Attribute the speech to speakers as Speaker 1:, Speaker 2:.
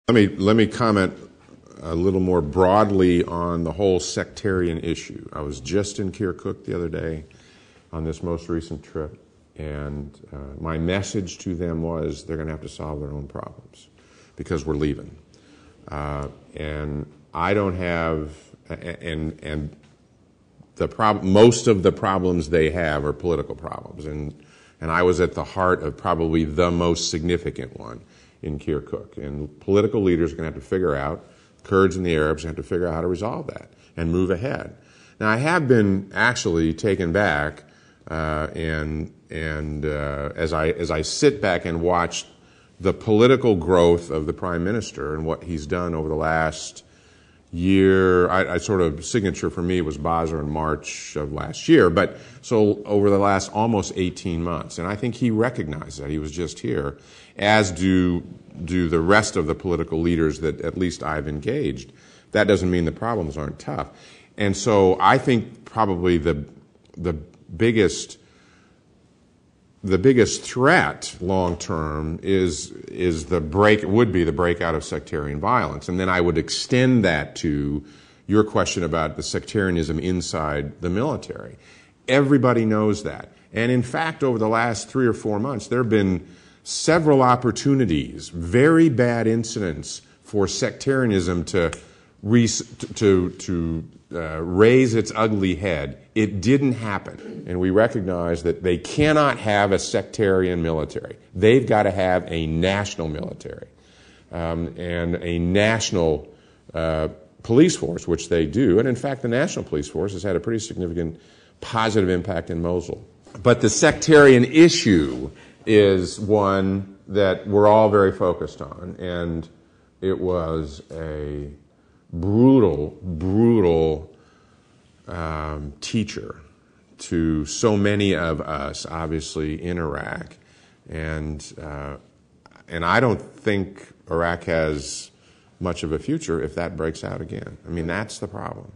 Speaker 1: Let me comment a little more broadly on the whole sectarian issue. I was just in Kirkuk the other day on this most recent trip, and my message to them was they're going to have to solve their own problems because we're leaving. And I don't have, and most of the problems they have are political problems, and I was at the heart of probably the most significant one in Kirkuk. And political leaders are going to have to figure out, Kurds and the Arabs have to figure out how to resolve that and move ahead. Now, I have been actually taken back, as I sit back and watch the political growth of the Prime Minister and what he's done over the last year. I sort of, signature for me was Basra in March of last year, but so over the last almost 18 months. And I think he recognized that. He was just here, as do the rest of the political leaders that at least I've engaged. That doesn't mean the problems aren't tough. And so I think probably the biggest threat long term would be the breakout of sectarian violence. And then I would extend that to your question about the sectarianism inside the military. Everybody knows that. And in fact, over the last 3 or 4 months, there have been several opportunities, very bad incidents for sectarianism to raise its ugly head. It didn't happen. And we recognize that they cannot have a sectarian military. They've got to have a national military and a national police force, which they do. And in fact, the National Police Force has had a pretty significant positive impact in Mosul. But the sectarian issue is one that we're all very focused on. And it was a brutal teacher to so many of us, obviously, in Iraq. And I don't think Iraq has much of a future if that breaks out again. I mean, that's the problem.